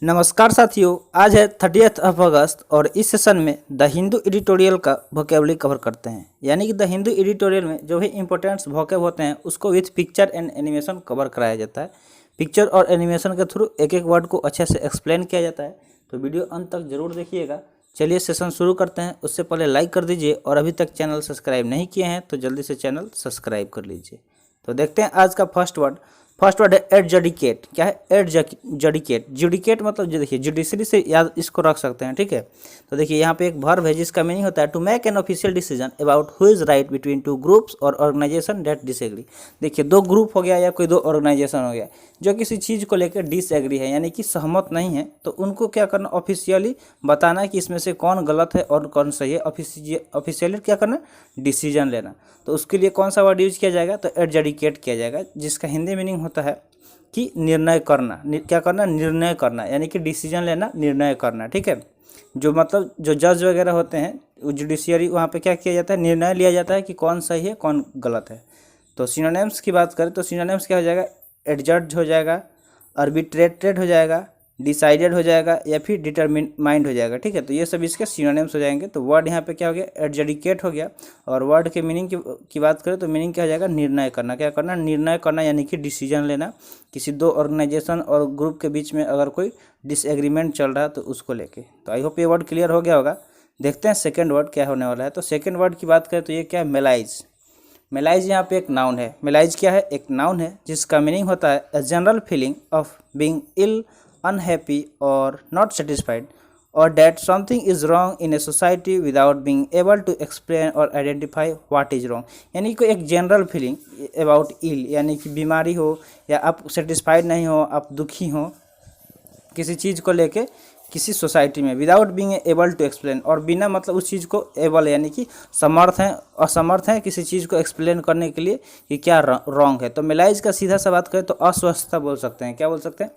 नमस्कार साथियों, आज है 30th ऑफ अगस्त और इस सेशन में द हिंदू एडिटोरियल का वोकेबलरी कवर करते हैं। यानी कि द हिंदू एडिटोरियल में जो भी इंपॉर्टेंट्स वोकेब होते हैं उसको with picture and animation cover कराया जाता है। पिक्चर और एनिमेशन के थ्रू एक एक वर्ड को अच्छे से एक्सप्लेन किया जाता है। तो वीडियो अंत तक जरूर देखिएगा। चलिए सेशन शुरू करते हैं। उससे पहले लाइक कर दीजिए और अभी तक चैनल सब्सक्राइब नहीं किए हैं तो जल्दी से चैनल सब्सक्राइब कर लीजिए। तो देखते हैं आज का फर्स्ट वर्ड है एडजडिकेट। क्या है? एडजडिकेट। जुडिकेट मतलब देखिए जुडिशरी से याद इसको रख सकते हैं, ठीक है। तो देखिए यहाँ पे एक वर्ब है जिसका मीनिंग होता है to make an official decision about who is right between two groups or organisation that disagree. देखिए दो ग्रुप हो गया या कोई दो ऑर्गेनाइजेशन हो गया जो किसी चीज़ को लेकर डिसएग्री है, यानी कि सहमत नहीं है, तो उनको क्या करना, ऑफिशियली बताना कि इसमें से कौन गलत है और कौन सही है। ऑफिशियली क्या करना, डिसीजन लेना। तो उसके लिए कौन सा वर्ड यूज किया जाएगा, तो एडजडिकेट किया जाएगा, जिसका हिंदी मीनिंग होता है कि निर्णय करना। क्या करना, निर्णय करना, यानी कि डिसीजन लेना, निर्णय करना, ठीक है। जो मतलब जो जज वगैरह होते हैं जुडिशियरी, वहाँ पे क्या किया जाता है, निर्णय लिया जाता है कि कौन सही है कौन गलत है। तो सिनोनिम्स की बात करें तो सिनोनिम्स क्या हो जाएगा, एडजड्ज हो जाएगा, आर्बिट्रेटेड हो जाएगा, डिसाइडेड हो जाएगा या फिर डिटरमाइंड हो जाएगा, ठीक है। तो ये सब इसके सिनोनिम्स हो जाएंगे। तो वर्ड यहाँ पे क्या हो गया, एडजडिकेट हो गया। और वर्ड के मीनिंग की बात करें तो मीनिंग क्या हो जाएगा, निर्णय करना। क्या करना, निर्णय करना, यानी कि डिसीजन लेना। किसी दो ऑर्गेनाइजेशन और ग्रुप के बीच में अगर कोई डिसएग्रीमेंट चल रहा है तो उसको लेके। तो आई होप ये वर्ड क्लियर हो गया होगा। देखते हैं सेकेंड वर्ड क्या होने वाला है। तो सेकेंड वर्ड की बात करें तो ये क्या है, मेलाइज। मेलाइज यहाँ पे एक नाउन है। मेलाइज क्या है, एक नाउन है जिसका मीनिंग होता है a general feeling of being ill, unhappy or not satisfied, or that something is wrong in a society without being able to explain or identify what is wrong। यानी कि एक जनरल फीलिंग अबाउट इल, यानी कि बीमारी हो या आप satisfied नहीं हो, आप दुखी हो किसी चीज़ को लेके किसी सोसाइटी में, without being able to explain, और बिना मतलब उस चीज़ को एबल यानी कि समर्थ हैं, असमर्थ हैं किसी चीज़ को एक्सप्लेन करने के लिए कि क्या रॉन्ग है। तो मेलाइज का सीधा सा बात करें तो अस्वस्थता बोल सकते हैं। क्या बोल सकते हैं,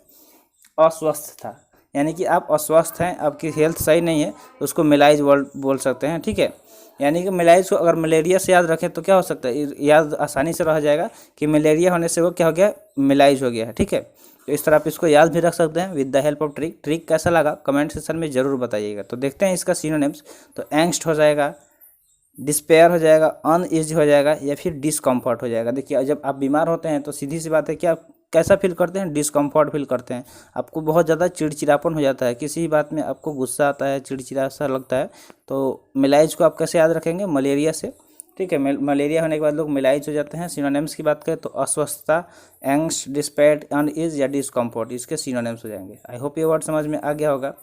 अस्वस्थ था, यानी कि आप अस्वस्थ हैं, आपकी हेल्थ सही नहीं है, तो उसको मेलाइज वर्ड बोल सकते हैं, ठीक है। यानी कि मेलाइज को अगर मलेरिया से याद रखें तो क्या हो सकता है, याद आसानी से रह जाएगा कि मलेरिया होने से वो क्या हो गया, मेलाइज हो गया है, ठीक है। तो इस तरह आप इसको याद भी रख सकते हैं with the help of trick. Trick कैसा लगा कमेंट सेक्शन में जरूर बताइएगा। तो देखते हैं इसका सिनोनिम्स। तो एंग्स्ट हो जाएगा, डिस्पेयर हो जाएगा, अनईजी हो जाएगा या फिर डिसकम्फर्ट हो जाएगा। देखिए जब आप बीमार होते हैं तो सीधी सी बात है कि आप कैसा फील करते हैं, डिसकम्फर्ट फील करते हैं। आपको बहुत ज़्यादा चिड़चिड़ापन हो जाता है, किसी बात में आपको गुस्सा आता है, चिड़चिड़ा सा लगता है। तो मेलाइज को आप कैसे याद रखेंगे, मलेरिया से, ठीक है। मलेरिया होने के बाद लोग मेलाइज हो जाते हैं। सिनोनिम्स की बात करें तो अस्वस्थता, एंग्स्ट, डिस्पेयर, अनईज या डिसकम्फर्ट, इसके सिनोनिम्स हो जाएंगे। आई होप ये वर्ड समझ में आ गया होगा।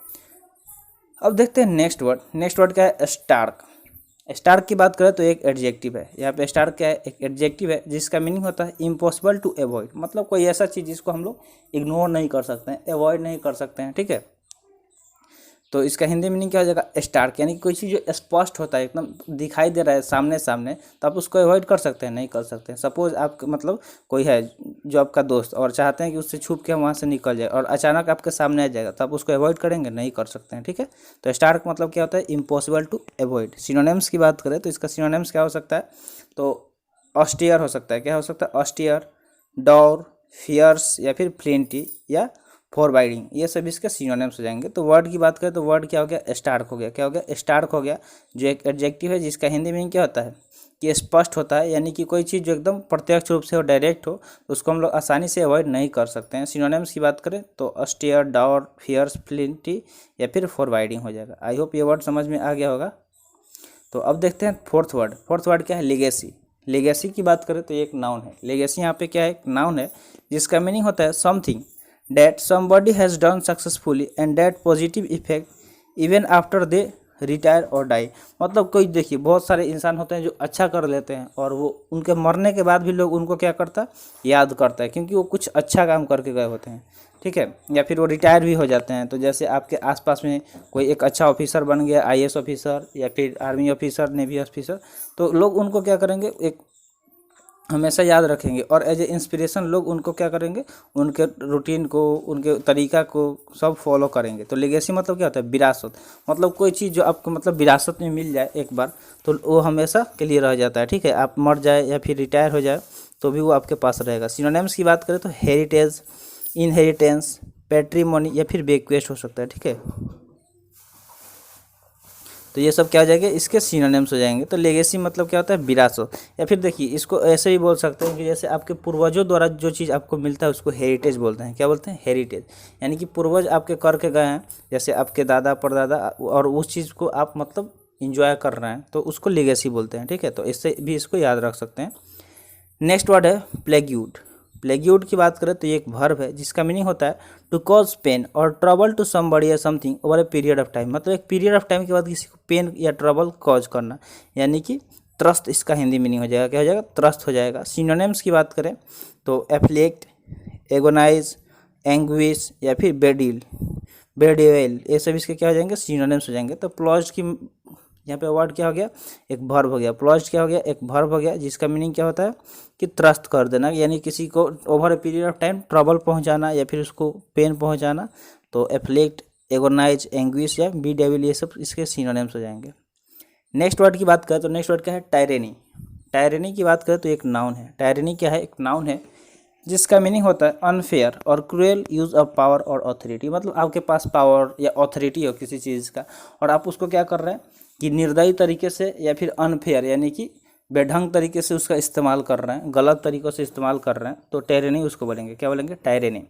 अब देखते हैं नेक्स्ट वर्ड। नेक्स्ट वर्ड क्या है, स्टार्क। स्टार्क की बात करें तो एक एडजेक्टिव है। यहाँ पे स्टार्क क्या है, एक एडजेक्टिव है जिसका मीनिंग होता है इम्पॉसिबल टू अवॉइड, मतलब कोई ऐसा चीज़ जिसको हम लोग इग्नोर नहीं कर सकते हैं, अवॉइड नहीं कर सकते हैं, ठीक है। तो इसका हिंदी मीनिंग क्या हो जाएगा, स्टार्क, यानी कि कोई चीज़ जो स्पष्ट होता है, एकदम दिखाई दे रहा है सामने सामने, तो आप उसको अवॉइड कर सकते हैं, नहीं कर सकते हैं। सपोज आप मतलब कोई है जो आपका दोस्त और चाहते हैं कि उससे छुप के वहाँ से निकल जाए और अचानक आपके सामने आ जाएगा, तो आप उसको अवॉइड करेंगे, नहीं कर सकते हैं, ठीक है। तो स्टार्क मतलब क्या होता है, इम्पॉसिबल टू अवॉइड। सिनोनिम्स की बात करें तो इसका सिनोनिम्स क्या हो सकता है, तो ऑस्टियर हो सकता है। क्या हो सकता है, ऑस्टियर, डॉर, फियर्स या फिर फ्लिंटी या फॉरबाइडिंग, ये सब इसके सिनोनिम्स हो जाएंगे। तो वर्ड की बात करें तो वर्ड क्या हो गया, स्टार्क हो गया। क्या हो गया, स्टार्क हो गया, जो एक एडजेक्टिव है जिसका हिंदी मीनिंग क्या होता है कि स्पष्ट होता है, यानी कि कोई चीज़ जो एकदम प्रत्यक्ष रूप से हो, डायरेक्ट हो, तो उसको हम लोग आसानी से अवॉइड नहीं कर सकते हैं। सिनोनिम्स की बात करें तो ऑस्टियर, डॉर, फियर्स, फ्लिंटी या फिर फॉरबाइडिंग हो जाएगा। आई होप ये वर्ड समझ में आ गया होगा। तो अब देखते हैं फोर्थ वर्ड। फोर्थ वर्ड क्या है, लेगेसी। लेगेसी की बात करें तो एक नाउन है। लेगेसी यहाँ पे क्या है, एक नाउन है जिसका मीनिंग होता है something that somebody has done successfully and that positive effect even after they retire or die। मतलब कोई देखिए बहुत सारे इंसान होते हैं जो अच्छा कर लेते हैं और वो उनके मरने के बाद भी लोग उनको क्या करता है, याद करता है, क्योंकि वो कुछ अच्छा काम करके गए होते हैं, ठीक है। या फिर वो रिटायर भी हो जाते हैं। तो जैसे आपके आसपास में कोई एक अच्छा ऑफिसर बन गया, आईएएस ऑफिसर या फिर आर्मी ऑफिसर, नेवी ऑफिसर, तो लोग उनको क्या करेंगे, एक हमेशा याद रखेंगे और एज ए इंस्पिरेशन लोग उनको क्या करेंगे, उनके रूटीन को, उनके तरीका को सब फॉलो करेंगे। तो लेगेसी मतलब क्या होता है, विरासत। मतलब कोई चीज़ जो आपको मतलब विरासत में मिल जाए एक बार, तो वो हमेशा के लिए रह जाता है, ठीक है। आप मर जाए या फिर रिटायर हो जाए तो भी वो आपके पास रहेगा। सिनोनिम्स की बात करें तो हेरिटेज, इनहेरिटेंस, पैट्रीमोनी या फिर बेक्वेस्ट हो सकता है, ठीक है। तो ये सब क्या हो जाएगा, इसके सिनोनिम्स हो जाएंगे। तो लेगेसी मतलब क्या होता है, विरासत। या फिर देखिए इसको ऐसे भी बोल सकते हैं कि जैसे आपके पूर्वजों द्वारा जो चीज़ आपको मिलता है उसको हेरिटेज बोलते हैं। क्या बोलते हैं, हेरिटेज। यानी कि पूर्वज आपके करके गए हैं, जैसे आपके दादा परदादा, और उस चीज़ को आप मतलब इंजॉय कर रहे हैं, तो उसको लेगेसी बोलते हैं, ठीक है। तो इससे भी इसको याद रख सकते हैं। नेक्स्ट वर्ड है प्लेग्यूड। प्लेग्यूड की बात करें तो ये एक वर्ब है जिसका मीनिंग होता है टू कॉज पेन और ट्रबल टू समबडी या something over a period of time. मतलब एक पीरियड ऑफ टाइम के बाद किसी को पेन या ट्रबल कॉज करना, यानी कि त्रस्त, इसका हिंदी मीनिंग हो जाएगा, क्या हो जाएगा, त्रस्त हो जाएगा। सिनोनिम्स की बात करें तो एफ्लिक्ट, एगोनाइज, एंग्विश या फिर बेडिवेल, ये सब इसके क्या हो जाएंगे, सिनोनिम्स हो जाएंगे। तो प्लॉज की यहाँ पे वर्ड क्या हो गया, एक वर्ब हो गया। प्लॉज क्या हो गया, एक वर्ब हो गया जिसका मीनिंग क्या होता है कि त्रस्त कर देना, यानी किसी को over a period of time trouble पहुंचाना या फिर उसको पेन पहुंचाना। तो एफ्लिक्ट, एगोनाइज, एंग्विश या बी डेविल, ये सब इसके सिनोनिम्स हो जाएंगे। नेक्स्ट वर्ड की बात करें तो नेक्स्ट वर्ड क्या है, टायरेनी। टायरेनी की बात करें तो एक नाउन है। टायरेनी क्या है, एक नाउन है जिसका मीनिंग होता है अनफेयर और क्रूएल यूज़ ऑफ पावर और अथॉरिटी। मतलब आपके पास पावर या अथॉरिटी हो किसी चीज़ का और आप उसको क्या कर रहे हैं कि निर्दयी तरीके से या फिर अनफेयर यानी कि बेढंग तरीके से उसका इस्तेमाल कर रहे हैं, गलत तरीक़ों से इस्तेमाल कर रहे हैं, तो टायरेनी उसको बोलेंगे। क्या बोलेंगे, टायरेनी,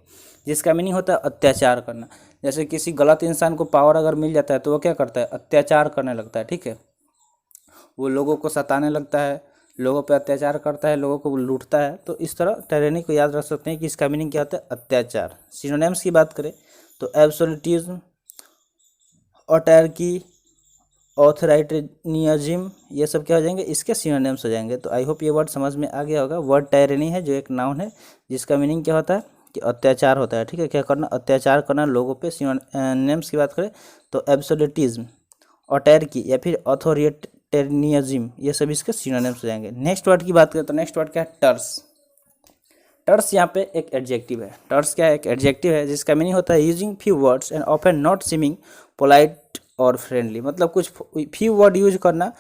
जिसका मीनिंग होता है अत्याचार करना। जैसे किसी गलत इंसान को पावर अगर मिल जाता है तो वो क्या करता है, अत्याचार करने लगता है, ठीक है। वो लोगों को सताने लगता है, लोगों पे अत्याचार करता है, लोगों को लूटता है। तो इस तरह टायरेनी को याद रख सकते हैं कि इसका मीनिंग क्या होता है, अत्याचार। सिनोनिम्स की बात करें तो एब्सोल्यूटिज्म, ऑटैरिकी, ऑथराइटेरियनिज्म, ये सब क्या हो जाएंगे, इसके सिनोनिम्स हो जाएंगे। तो आई होप ये वर्ड समझ में आ गया होगा। वर्ड टायरेनी है जो एक नाउन है जिसका मीनिंग क्या होता है कि अत्याचार होता है, ठीक है। क्या करना, अत्याचार करना लोगों पे। सिनोनिम्स की बात करें तो एब्सोल्यूटिज्म, ऑटैरिकी या फिर ऑथोरिटेरियनिज्म, ये सब इसके सिनोनिम्स हो जाएंगे। नेक्स्ट वर्ड की बात करें तो नेक्स्ट वर्ड क्या है, टर्स। टर्स यहाँ पे एक एडजेक्टिव है। टर्स क्या है, एक एडजेक्टिव है जिसका मीनिंग होता है using few words and often not seeming polite or friendly. मतलब कुछ फ्यू वर्ड यूज करना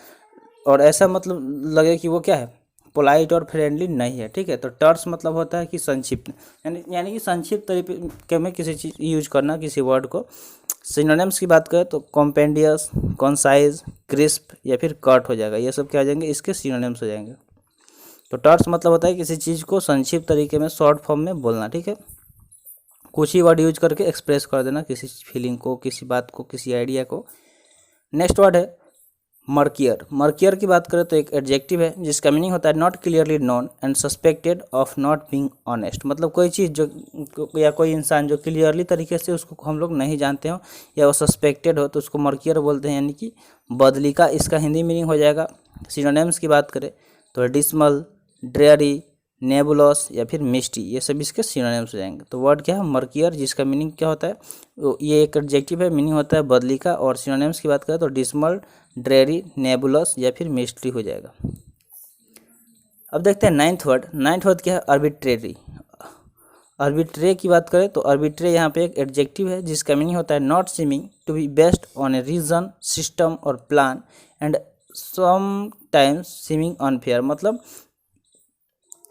और ऐसा मतलब लगे कि वो क्या है, पोलाइट और फ्रेंडली नहीं है, ठीक है। तो टर्स मतलब होता है कि संक्षिप्त, यानी कि संक्षिप्त तरीके में किसी चीज़ यूज करना, किसी वर्ड को। सिनोनिम्स की बात करें तो कॉम्पेंडियस, कॉन्साइज, क्रिस्प या फिर कट हो जाएगा। ये सब क्या हो जाएंगे, इसके सिनोनिम्स हो जाएंगे। तो टर्स मतलब होता है किसी चीज़ को संक्षिप्त तरीके में, शॉर्ट फॉर्म में बोलना, ठीक है। कुछ ही वर्ड यूज करके एक्सप्रेस कर देना किसी फीलिंग को, किसी बात को, किसी आइडिया को। नेक्स्ट वर्ड है मर्कियर। मर्कियर की बात करें तो एक एडजेक्टिव है जिसका मीनिंग होता है not clearly known and suspected of not being honest. मतलब कोई चीज़ जो या कोई इंसान जो क्लियरली तरीके से उसको हम लोग नहीं जानते हो या वो सस्पेक्टेड हो तो उसको मर्कियर बोलते हैं, यानी कि बदली का इसका हिंदी मीनिंग हो जाएगा। सिनोनिम्स की बात करें तो डिसमल, ड्रेयरी, नेबुलस या फिर मिस्टी, ये सब इसके सिनोनिम्स हो जाएंगे। तो वर्ड क्या है, मर्कियर, जिसका मीनिंग क्या होता है, ये एक एडजेक्टिव है, मीनिंग होता है बदली का। और सिनोनिम्स की बात करें तो डिसमल, ड्रेयरी, नेबुलस या फिर मिस्ट्री हो जाएगा। अब देखते हैं नाइन्थ वर्ड। नाइन्थ वर्ड क्या है, आर्बिट्रेरी। आर्बिट्रे की बात करें तो आर्बिट्रे यहाँ पे एक एडजेक्टिव है जिसका मीनिंग होता है not seeming to be based on a reason, system और plan and sometimes seeming unfair. मतलब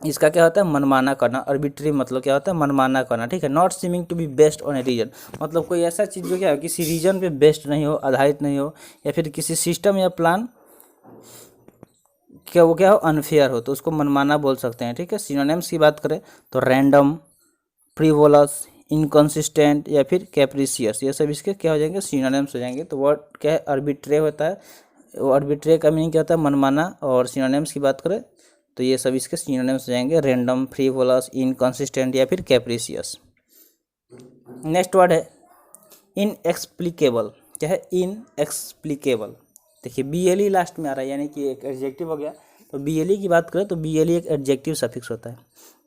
इसका क्या होता है, मनमाना करना। आर्बिट्री मतलब क्या होता है, मनमाना करना, ठीक है। Not seeming to be based on a reason, मतलब कोई ऐसा चीज़ जो क्या है किसी रीजन पे बेस्ड नहीं हो, आधारित नहीं हो, या फिर किसी सिस्टम या प्लान क्या वो क्या हो, अनफेयर हो, तो उसको मनमाना बोल सकते हैं, ठीक है। सिनोनिम्स की बात करें तो रैंडम, फ्रीवोलस, इनकन्सिस्टेंट या फिर कैप्रिसियस, ये सब इसके क्या हो जाएंगे, सिनोनिम्स हो जाएंगे। तो वर्ड क्या है, आर्बिट्रे होता है। वो आर्बिट्रे का मीनिंग क्या होता है, मनमाना। और सिनोनिम्स की बात करें तो ये सब इसके सिनोनिम्स हो जाएंगे, रैंडम, फ्रीवोलस, इनकन्सिस्टेंट या फिर कैप्रिसियस। नेक्स्ट वर्ड है इनएक्सप्लिकेबल। क्या है, इनएक्सप्लिकेबल। देखिए BLE लास्ट में आ रहा है, यानी कि एक एडजेक्टिव हो गया। तो BLE की बात करें तो BLE एक एडजेक्टिव सफिक्स होता है,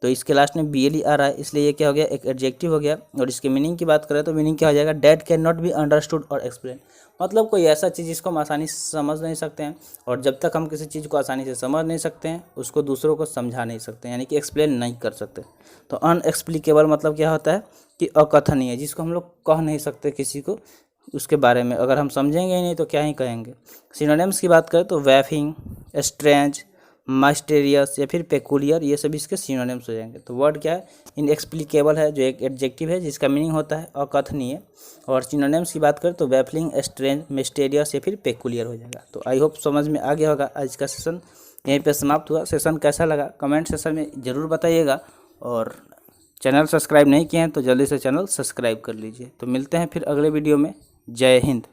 तो इसके लास्ट में BLE आ रहा है, इसलिए ये क्या हो गया, एक एडजेक्टिव हो गया। और इसके मीनिंग की बात करें तो मीनिंग क्या हो जाएगा, that can not be understood और एक्सप्लेन। मतलब कोई ऐसा चीज़ जिसको हम आसानी से समझ नहीं सकते हैं, और जब तक हम किसी चीज़ को आसानी से समझ नहीं सकते हैं उसको दूसरों को समझा नहीं सकते, यानी कि एक्सप्लेन नहीं कर सकते। तो अनएक्सप्लिकेबल मतलब क्या होता है कि अकथनीय, जिसको हम लोग कह नहीं सकते किसी को, उसके बारे में अगर हम समझेंगे ही नहीं तो क्या ही कहेंगे। सिनोनिम्स की बात करें तो वैफिंग, स्ट्रेंज, मास्टेरियस या फिर पेकुलियर, ये सब इसके सिनोनिम्स हो जाएंगे। तो वर्ड क्या है, इनएक्सप्लिकेबल है जो एक एडजेक्टिव है जिसका मीनिंग होता है अकथनीय, और सिनोनिम्स की बात करें तो बैफलिंग, स्ट्रेंज, मिस्टेरियस या फिर पेकुलियर हो जाएगा। तो आई होप समझ में आ गया होगा। आज का सेशन यहीं पे समाप्त हुआ। सेशन कैसा लगा कमेंट सेशन में ज़रूर बताइएगा, और चैनल सब्सक्राइब नहीं किए हैं तो जल्दी से चैनल सब्सक्राइब कर लीजिए। तो मिलते हैं फिर अगले वीडियो में। जय हिंद।